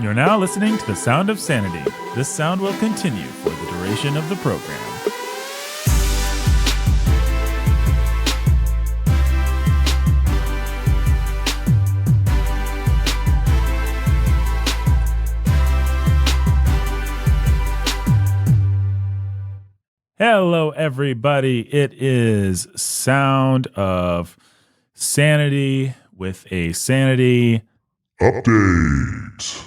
You're now listening to the sound of sanity. This sound will continue for the duration of the program. Hello, everybody. It is Sound of Sanity with a Sanity update.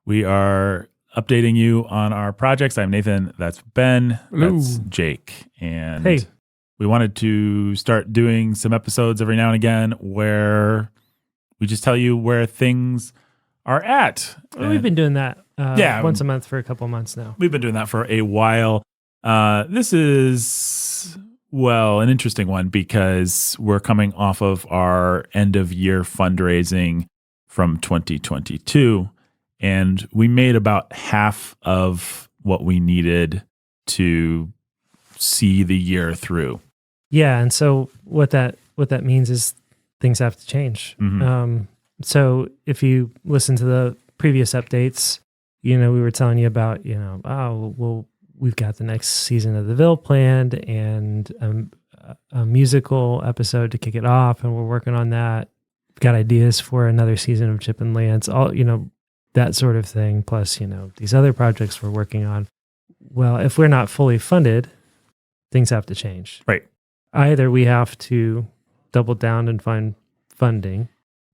We are updating you on our projects. I'm Nathan. That's Ben. That's Jake. And hey, we wanted to start doing some episodes every now and again where we just tell you where things are at. We've been doing that Yeah. once a month for a couple months now. We've been doing that for a while. This is, well, an interesting one because we're coming off of our end of year fundraising from 2022, and we made about half of what we needed to see the year through. Yeah, and so what that means is things have to change. Mhm. So if you listen to the previous updates, we were telling you about, we've got the next season of the Ville planned and a musical episode to kick it off, and we're working on that. We've got ideas for another season of Chip and Lance, all that sort of thing. Plus, these other projects we're working on. Well, if we're not fully funded, things have to change. Right. Either we have to double down and find funding,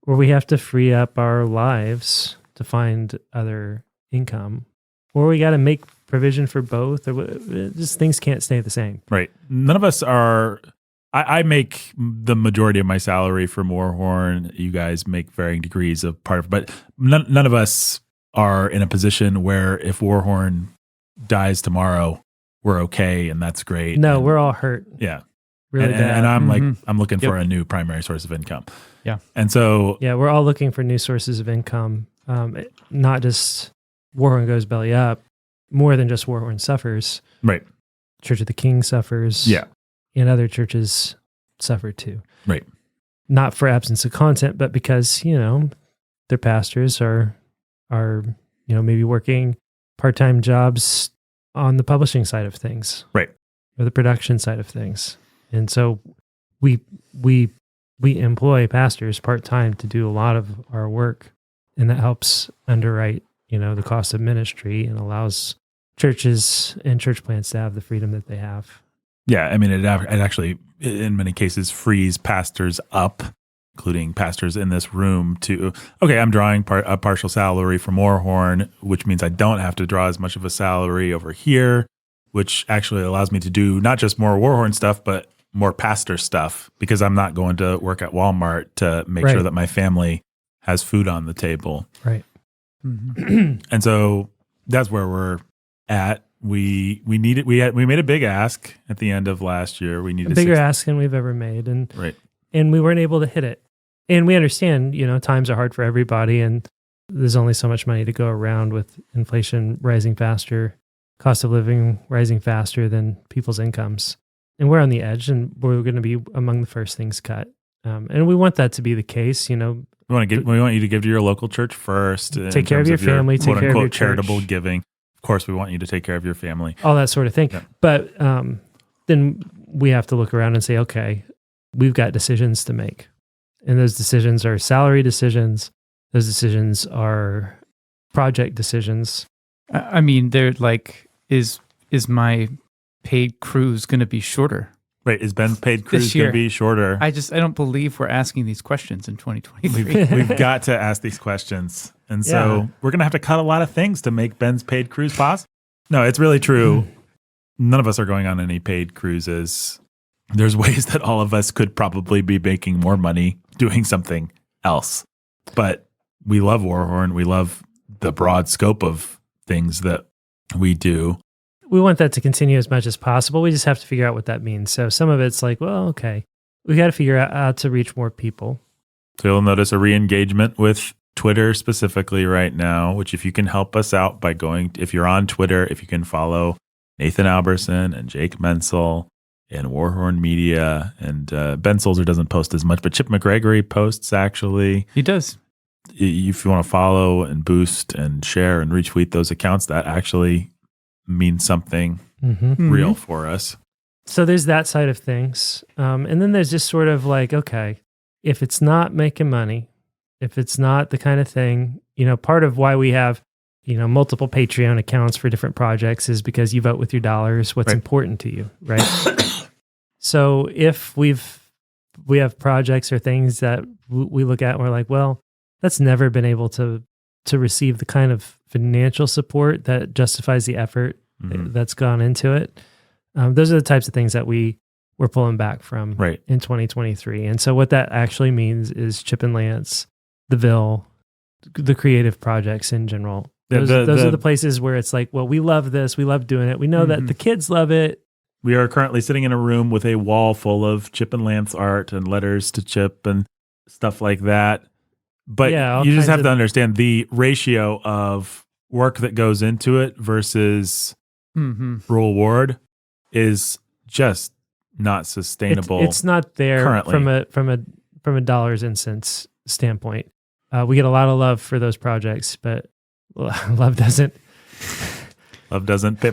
or we have to free up our lives to find other income, or we got to make provision for both, or just things can't stay the same. Right. None of us are, I make the majority of my salary from Warhorn. You guys make varying degrees of part of, but none of us are in a position where if Warhorn dies tomorrow, we're okay. And that's great. No, and, we're all hurt. Yeah. Really bad. And I'm I'm looking for a new primary source of income. Yeah. And so, yeah, we're all looking for new sources of income. Not just Warhorn goes belly up. More than just Warhorn suffers. right. Church of the King suffers. Yeah. And other churches suffer too. Right. Not for absence of content, but because, their pastors are maybe working part-time jobs on the publishing side of things. Right. Or the production side of things. And so we employ pastors part-time to do a lot of our work, and that helps underwrite the cost of ministry and allows churches and church plants to have the freedom that they have. Yeah. I mean, it actually, in many cases, frees pastors up, including pastors in this room, to, okay, I'm drawing a partial salary from Warhorn, which means I don't have to draw as much of a salary over here, which actually allows me to do not just more Warhorn stuff, but more pastor stuff, because I'm not going to work at Walmart to make sure that my family has food on the table. Right. Mm-hmm. And so that's where we're at. We made a big ask at the end of last year. We needed a bigger ask than we've ever made, and we weren't able to hit it. And we understand, times are hard for everybody, and there's only so much money to go around with inflation rising faster, cost of living rising faster than people's incomes. And we're on the edge, and we're going to be among the first things cut. And we want that to be the case, We want you to give to your local church first. Take care of your family, take care of your charitable church. giving. Of course, we want you to take care of your family. All that sort of thing. Yeah. But then we have to look around and say, okay, we've got decisions to make. And those decisions are salary decisions. Those decisions are project decisions. I mean, they're like, is my paid cruise going to be shorter? Right. Is Ben's paid cruise going to be shorter? I don't believe we're asking these questions in 2023. We've got to ask these questions. And so we're going to have to cut a lot of things to make Ben's paid cruise possible. No, it's really true. None of us are going on any paid cruises. There's ways that all of us could probably be making more money doing something else. But we love Warhorn. We love the broad scope of things that we do. We want that to continue as much as possible. We just have to figure out what that means. So some of it's like, well, okay, we got to figure out how to reach more people. So you'll notice a re-engagement with Twitter specifically right now, which if you can help us out by going, if you're on Twitter, if you can follow Nathan Alberson and Jake Menzel and Warhorn Media, and Ben Solzer doesn't post as much, but Chip McGregory posts actually. He does. if you want to follow and boost and share and retweet those accounts, that actually means something real for us. So there's that side of things. And then there's just sort of like, okay, if it's not making money, if it's not the kind of thing, part of why we have, multiple Patreon accounts for different projects is because you vote with your dollars what's important to you, right? So if we have projects or things that we look at and we're like, well, that's never been able to receive the kind of financial support that justifies the effort that's gone into it. Those are the types of things that we're pulling back from in 2023. And so what that actually means is Chip and Lance, the Ville, the creative projects in general. Those are the places where it's like, well, we love this. We love doing it. We know that the kids love it. We are currently sitting in a room with a wall full of Chip and Lance art and letters to Chip and stuff like that. But you just have to understand the ratio of work that goes into it versus reward is just not sustainable. It's not there currently. from a dollars and cents standpoint. We get a lot of love for those projects, but love doesn't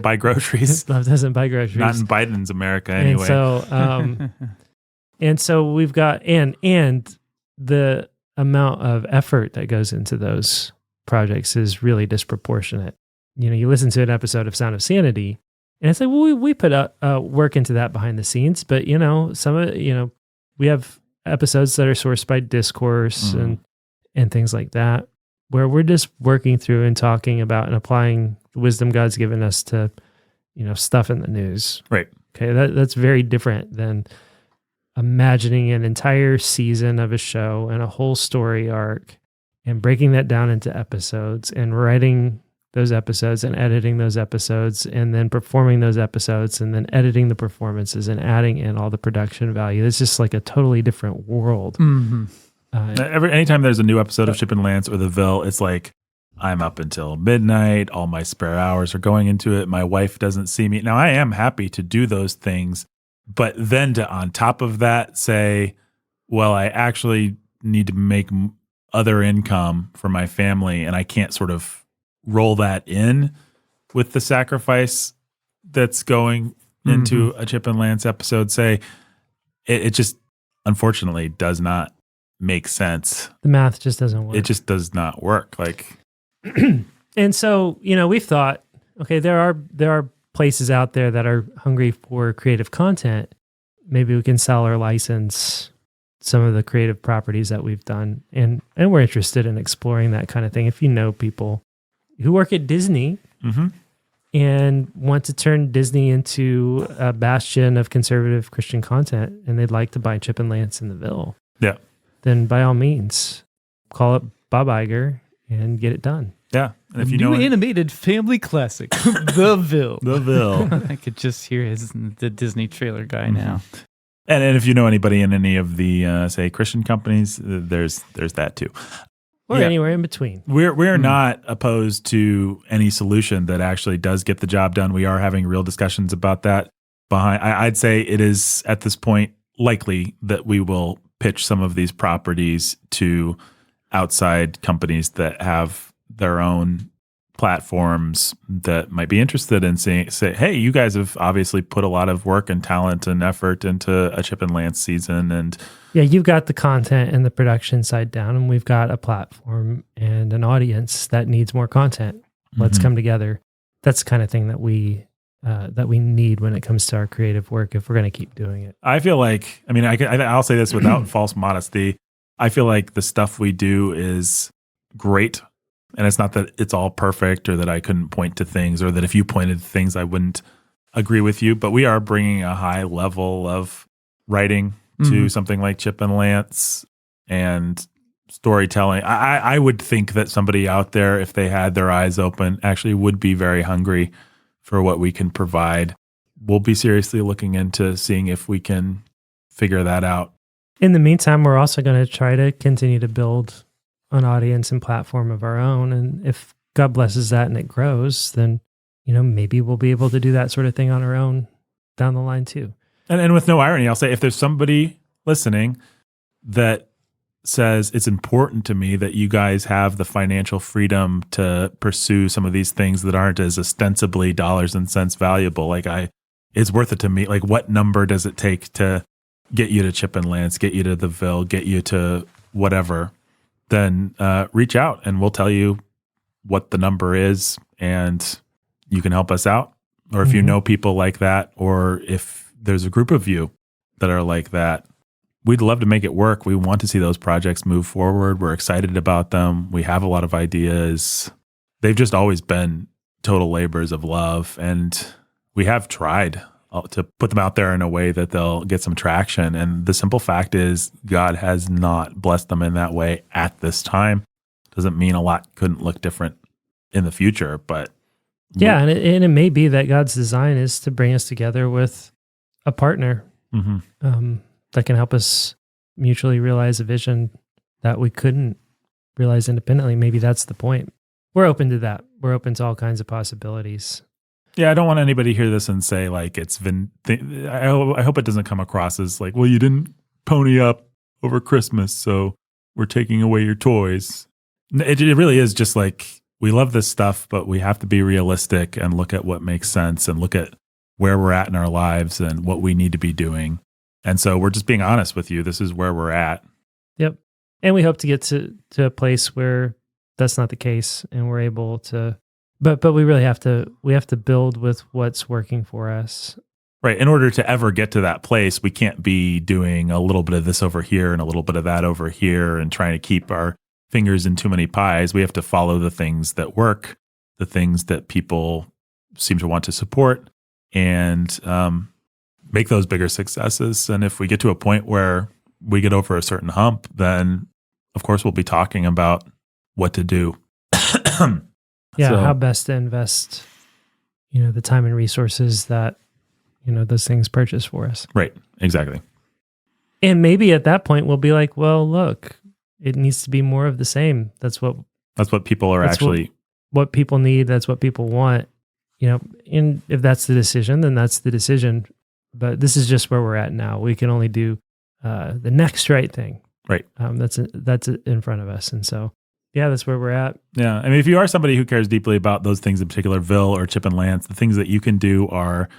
buy groceries. Love doesn't buy groceries. Not in Biden's America anyway. And so we've got and the amount of effort that goes into those projects is really disproportionate. You listen to an episode of Sound of Sanity, and it's like, well, we put work into that behind the scenes, but some of we have episodes that are sourced by discourse and things like that, where we're just working through and talking about and applying the wisdom God's given us to, stuff in the news. Right. Okay. That's very different than imagining an entire season of a show and a whole story arc and breaking that down into episodes and writing those episodes and editing those episodes and then performing those episodes and then editing the performances and adding in all the production value. It's just like a totally different world. Anytime there's a new episode of Chip and Lance or the Ville, it's like I'm up until midnight. All my spare hours are going into it. My wife doesn't see me. Now, I am happy to do those things, but then to on top of that say, well, I actually need to make other income for my family, and I can't sort of roll that in with the sacrifice that's going into a Chip and Lance episode. Say it just unfortunately does not make sense. The math just doesn't work. It just does not work. Like, and so, we've thought, okay, there are places out there that are hungry for creative content. Maybe we can sell or license some of the creative properties that we've done. And we're interested in exploring that kind of thing. If you know people who work at Disney and want to turn Disney into a bastion of conservative Christian content, and they'd like to buy Chip and Lance in the Ville, then by all means, call up Bob Iger and get it done. Yeah. And if you New animated family classic, The Ville. The Ville. I could just hear the Disney trailer guy now. And if you know anybody in any of the, say, Christian companies, there's that too. Or anywhere in between. We're not opposed to any solution that actually does get the job done. We are having real discussions about that. I'd say it is, at this point, likely that we will pitch some of these properties to outside companies that have their own platforms that might be interested in say, hey, you guys have obviously put a lot of work and talent and effort into a Chip and Lance season. And you've got the content and the production side down, and we've got a platform and an audience that needs more content. Let's come together. That's the kind of thing that we need when it comes to our creative work if we're going to keep doing it. I feel like, I'll say this without false modesty. I feel like the stuff we do is great. And it's not that it's all perfect or that I couldn't point to things or that if you pointed to things, I wouldn't agree with you. But we are bringing a high level of writing to something like Chip and Lance and storytelling. I would think that somebody out there, if they had their eyes open, actually would be very hungry for what we can provide. We'll be seriously looking into seeing if we can figure that out. In the meantime, we're also going to try to continue to build an audience and platform of our own. And if God blesses that and it grows, then, maybe we'll be able to do that sort of thing on our own down the line too. And with no irony, I'll say if there's somebody listening that says it's important to me that you guys have the financial freedom to pursue some of these things that aren't as ostensibly dollars and cents valuable. Like it's worth it to me. Like, what number does it take to get you to Chip and Lance, get you to the Ville, get you to whatever? Then reach out and we'll tell you what the number is and you can help us out. Or if you know people like that, or if there's a group of you that are like that, we'd love to make it work. We want to see those projects move forward. We're excited about them. We have a lot of ideas. They've just always been total labors of love. And we have tried to put them out there in a way that they'll get some traction. And the simple fact is God has not blessed them in that way at this time. Doesn't mean a lot couldn't look different in the future, but yeah, and it may be that God's design is to bring us together with a partner that can help us mutually realize a vision that we couldn't realize independently. Maybe that's the point. We're open to that. We're open to all kinds of possibilities. Yeah, I don't want anybody to hear this and say like it's been. I hope it doesn't come across as like, well, you didn't pony up over Christmas, so we're taking away your toys. It really is just like, we love this stuff, but we have to be realistic and look at what makes sense and look at where we're at in our lives and what we need to be doing. And so we're just being honest with you. This is where we're at. Yep. And we hope to get to a place where that's not the case and we're able to, but we really have to build with what's working for us. Right. In order to ever get to that place, we can't be doing a little bit of this over here and a little bit of that over here and trying to keep our fingers in too many pies. We have to follow the things that work, the things that people seem to want to support, and make those bigger successes. And if we get to a point where we get over a certain hump, then of course we'll be talking about what to do. How best to invest, the time and resources that, those things purchase for us. Right. Exactly. And maybe at that point we'll be like, well, look, it needs to be more of the same. That's what people are actually what people need. That's what people want. And if that's the decision, then that's the decision. But this is just where we're at now. We can only do the next right thing. Right. That's in front of us. And so, yeah, that's where we're at. Yeah. I mean, if you are somebody who cares deeply about those things in particular, Ville or Chip and Lance, the things that you can do are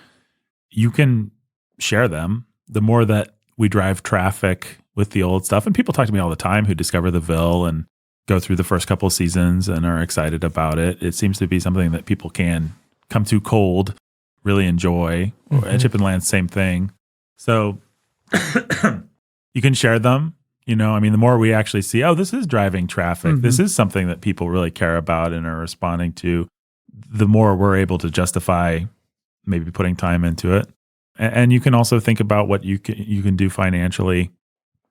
you can share them. The more that we drive traffic with the old stuff, and people talk to me all the time who discover the Ville and go through the first couple of seasons and are excited about it. It seems to be something that people can come to cold, really enjoy. And Chip and Lance, same thing. So you can share them. The more we actually see, oh, this is driving traffic. This is something that people really care about and are responding to. The more we're able to justify maybe putting time into it. And you can also think about what you can do financially.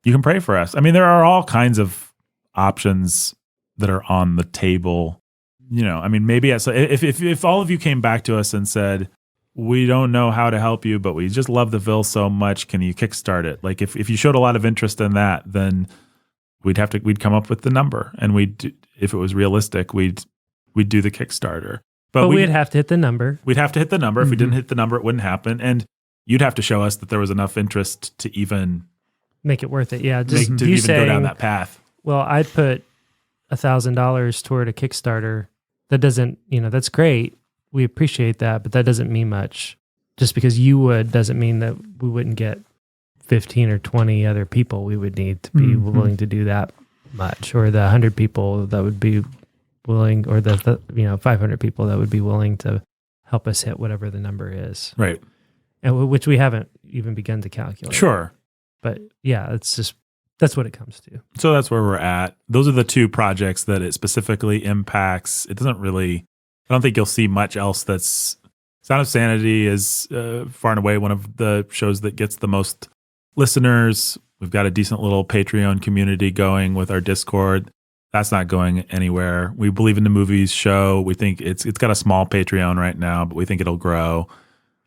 You can pray for us. I mean, there are all kinds of options that are on the table. Maybe if all of you came back to us and said, we don't know how to help you, but we just love the Ville so much, can you kickstart it? Like if you showed a lot of interest in that, then we'd come up with the number, and if it was realistic, we'd do the Kickstarter. But we'd have to hit the number. We'd have to hit the number. If we didn't hit the number, it wouldn't happen. And you'd have to show us that there was enough interest to even make it worth it. Yeah, just to even go down that path. Well, I'd put $1,000 toward a Kickstarter. That doesn't, that's great. We appreciate that, but that doesn't mean much. Just because you would doesn't mean that we wouldn't get 15 or 20 other people we would need to be willing to do that much, or the 100 people that would be willing, or the 500 people that would be willing to help us hit whatever the number is. Right. And which we haven't even begun to calculate. Sure. But yeah, that's what it comes to. So that's where we're at. Those are the two projects that it specifically impacts. It doesn't really, I don't think you'll see much else that's, Sound of Sanity is far and away one of the shows that gets the most listeners. We've got a decent little Patreon community going with our Discord. That's not going anywhere. We believe in the movies show. We think it's got a small Patreon right now, but we think it'll grow.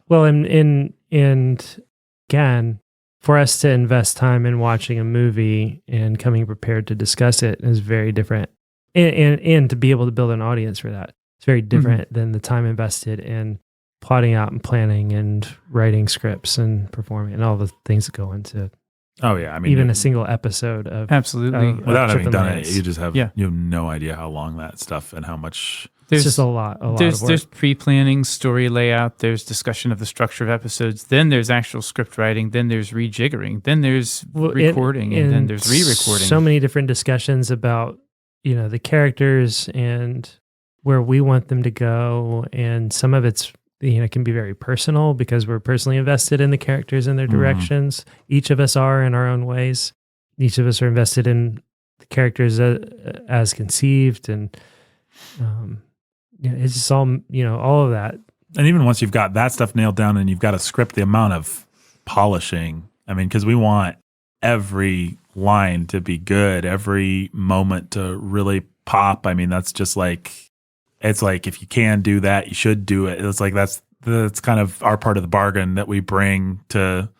Well, and again, for us to invest time in watching a movie and coming prepared to discuss it is very different. And to be able to build an audience for that, it's very different than the time invested in plotting out and planning and writing scripts and performing and all the things that go into Oh yeah, I mean, even a single episode of Absolutely. without having Chip and done Lance. it, you just have Yeah. you have no idea how long that stuff and how much. It's just a lot of work. There's pre-planning, story layout, there's discussion of the structure of episodes, then there's actual script writing, then there's rejiggering, then there's recording, and then there's re-recording. So many different discussions about, the characters and where we want them to go. And some of it's, can be very personal because we're personally invested in the characters and their directions. Each of us are in our own ways. Each of us are invested in the characters as conceived, and it's just all, all of that. And even once you've got that stuff nailed down and you've got a script, the amount of polishing, I mean, because we want every line to be good, every moment to really pop. I mean, that's just like, it's like, if you can do that, you should do it. It's like, that's kind of our part of the bargain that we bring to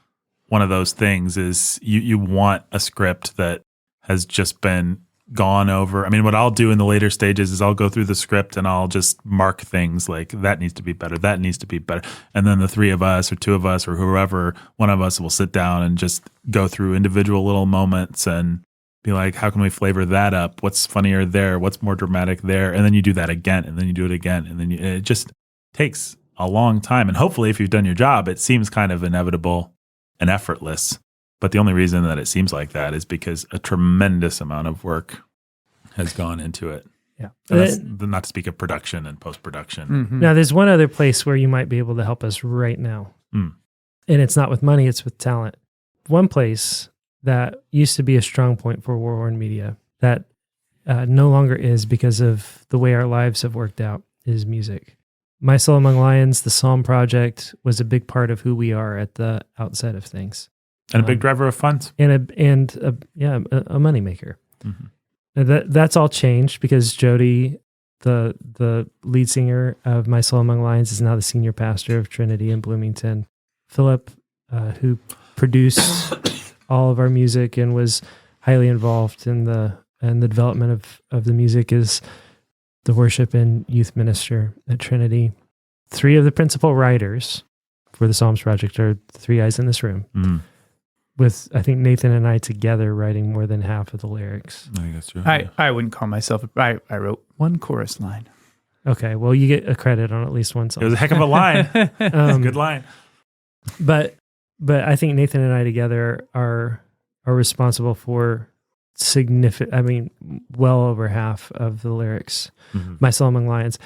one of those things is you want a script that has just been gone over. I mean, what I'll do in the later stages is I'll go through the script and I'll just mark things like that needs to be better, that needs to be better. And then the three of us or two of us or whoever, one of us will sit down and just go through individual little moments and be like, how can we flavor that up? What's funnier there? What's more dramatic there? And then you do that again, and then you do it again. And then it just takes a long time. And hopefully if you've done your job, it seems kind of inevitable and effortless. But the only reason that it seems like that is because a tremendous amount of work has gone into it. Yeah. And that's not to speak of production and post-production. Mhm. Now, there's one other place where you might be able to help us right now. Mm. And it's not with money, it's with talent. One place that used to be a strong point for Warhorn Media that no longer is because of the way our lives have worked out is music. My Soul Among Lions, the Psalm Project, was a big part of who we are at the outset of things. And a big driver of funds. And a moneymaker. Mm-hmm. That's all changed because Jody, the lead singer of My Soul Among Lions, is now the senior pastor of Trinity in Bloomington. Philip, who produced all of our music and was highly involved in the development of the music, is the worship and youth minister at Trinity. Three of the principal writers for the Psalms Project are the three guys in this room. Mm. With, I think, Nathan and I together writing more than half of the lyrics. I think that's true. I wouldn't call myself, I wrote one chorus line. Okay, well, you get a credit on at least one song. It was a heck of a line. It's a good line. But I think Nathan and I together are responsible for well over half of the lyrics. Mm-hmm. My Soul Among Lions.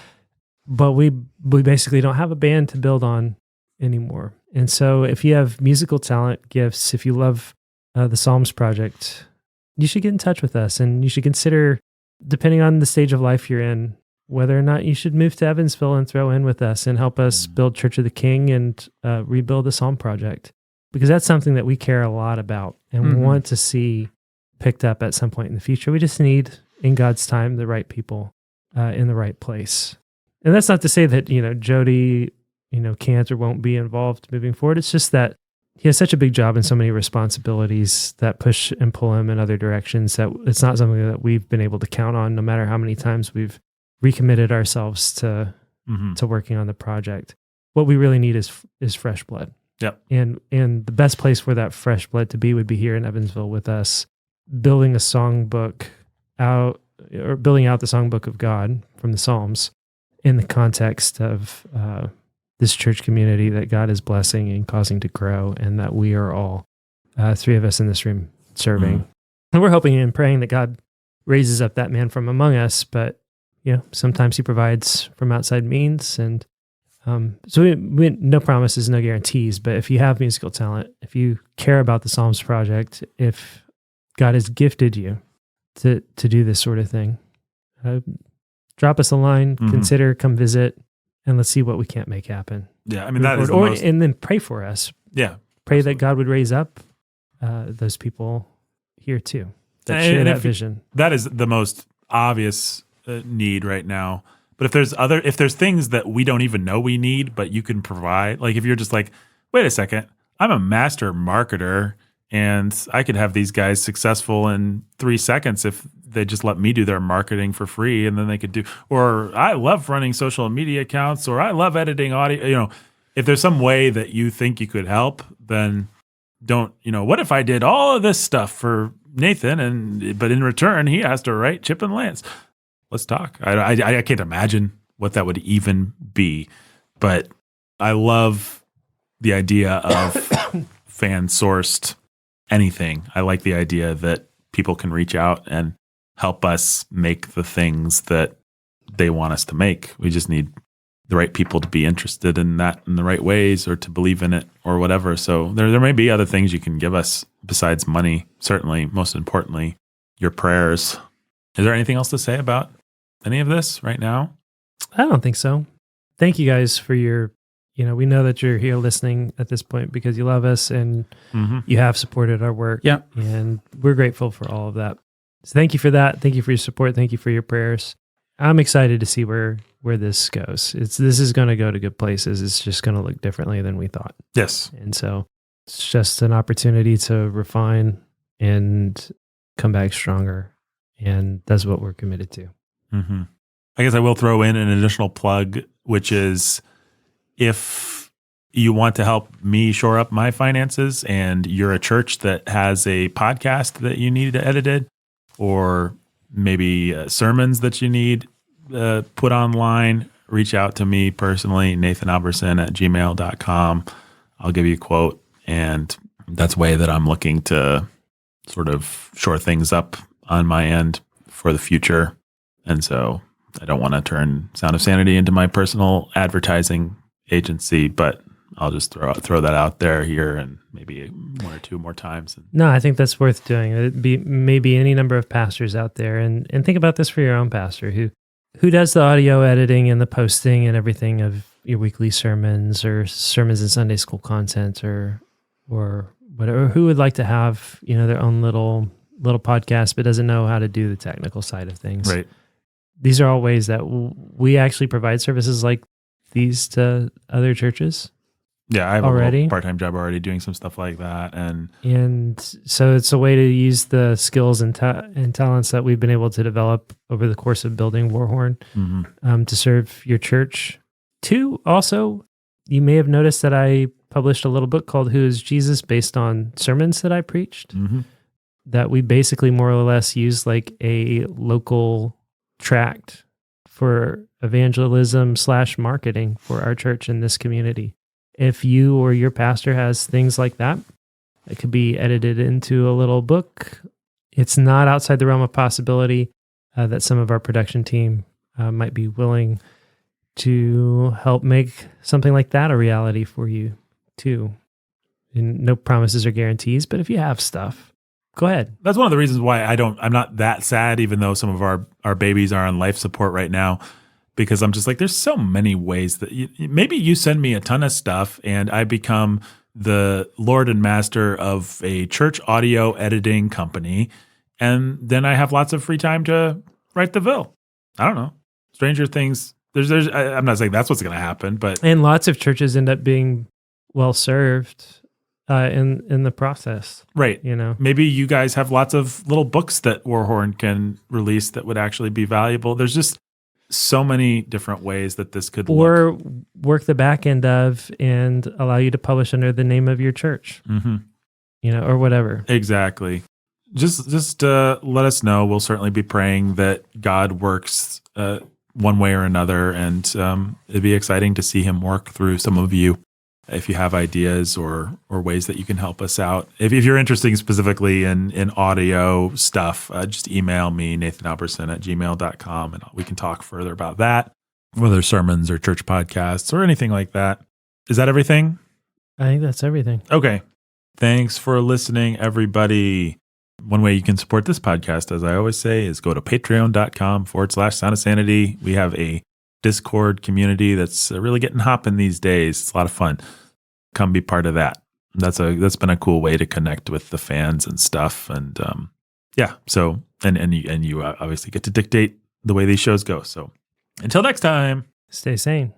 But we basically don't have a band to build on anymore. And so if you have musical talent, gifts, if you love the Psalms Project, you should get in touch with us, and you should consider, depending on the stage of life you're in, whether or not you should move to Evansville and throw in with us and help us build Church of the King and rebuild the Psalm Project. Because that's something that we care a lot about and we want to see picked up at some point in the future. We just need, in God's time, the right people in the right place. And that's not to say that, Jody, can't or won't be involved moving forward. It's just that he has such a big job and so many responsibilities that push and pull him in other directions that it's not something that we've been able to count on, no matter how many times we've recommitted ourselves to working on the project. What we really need is fresh blood. Yep. And the best place for that fresh blood to be would be here in Evansville with us, building a songbook out, or building out the songbook of God from the Psalms in the context of this church community that God is blessing and causing to grow, and that we are all, three of us in this room, serving. And we're hoping and praying that God raises up that man from among us, but sometimes he provides from outside means. And so we no promises, no guarantees, but if you have musical talent, if you care about the Psalms Project, if God has gifted you to do this sort of thing, drop us a line, consider, come visit, and let's see what we can't make happen. Yeah, I mean, that is the most... And then pray for us. Yeah. Pray absolutely. that God would raise up those people here too, that share that vision. That is the most obvious need right now. But if there's things that we don't even know we need, but you can provide, like if you're just like, wait a second, I'm a master marketer and I could have these guys successful in 3 seconds if they just let me do their marketing for free, and then they could do, or I love running social media accounts, or I love editing audio. If there's some way that you think you could help, then don't, what if I did all of this stuff for Nathan, but in return, he has to write Chip and Lance? Let's talk. I can't imagine what that would even be, but I love the idea of fan-sourced anything. I like the idea that people can reach out and help us make the things that they want us to make. We just need the right people to be interested in that in the right ways, or to believe in it, or whatever. So there may be other things you can give us besides money. Certainly, most importantly, your prayers. Is there anything else to say about any of this right now? I don't think so. Thank you guys for your, we know that you're here listening at this point because you love us and you have supported our work. Yeah. And we're grateful for all of that. So thank you for that. Thank you for your support. Thank you for your prayers. I'm excited to see where this goes. This is going to go to good places. It's just going to look differently than we thought. Yes. And so it's just an opportunity to refine and come back stronger. And that's what we're committed to. Mm-hmm. I guess I will throw in an additional plug, which is if you want to help me shore up my finances and you're a church that has a podcast that you need edited, or maybe sermons that you need put online, reach out to me personally, nathanalberson@gmail.com. I'll give you a quote. And that's a way that I'm looking to sort of shore things up on my end for the future. And so I don't want to turn Sound of Sanity into my personal advertising agency, but I'll just throw that out there here and maybe one or two more times. No, I think that's worth doing. It'd be maybe any number of pastors out there, and think about this for your own pastor who does the audio editing and the posting and everything of your weekly sermons or sermons and Sunday school content or whatever. Who would like to have their own little podcast but doesn't know how to do the technical side of things? Right. These are all ways that we actually provide services like these to other churches. Yeah, I have already a part-time job already doing some stuff like that. And so it's a way to use the skills and talents that we've been able to develop over the course of building Warhorn to serve your church. Two, also, you may have noticed that I published a little book called Who is Jesus, based on sermons that I preached, that we basically more or less use like a local tract for evangelism / marketing for our church in this community. If you or your pastor has things like that, it could be edited into a little book. It's not outside the realm of possibility that some of our production team might be willing to help make something like that a reality for you too. And no promises or guarantees, but if you have stuff, go ahead. That's one of the reasons why I'm not that sad, even though some of our babies are on life support right now. Because I'm just like, there's so many ways that maybe you send me a ton of stuff and I become the Lord and Master of a church audio editing company. And then I have lots of free time to write the Ville. I don't know. Stranger things. I'm not saying that's what's going to happen, but. And lots of churches end up being well served in the process. Right. Maybe you guys have lots of little books that Warhorn can release that would actually be valuable. There's just so many different ways that this could or work the back end of and allow you to publish under the name of your church, or whatever. Exactly. Just let us know. We'll certainly be praying that God works one way or another, and it'd be exciting to see him work through some of you. If you have ideas or ways that you can help us out. If you're interested specifically in audio stuff, just email me, nathanalberson@gmail.com, and we can talk further about that, whether sermons or church podcasts or anything like that. Is that everything? I think that's everything. Okay. Thanks for listening, everybody. One way you can support this podcast, as I always say, is go to patreon.com/Sound of Sanity. We have a Discord community that's really getting hopping these days. It's a lot of fun. Come be part of that. That's been a cool way to connect with the fans and stuff. And so and you obviously get to dictate the way these shows go. So until next time, stay sane.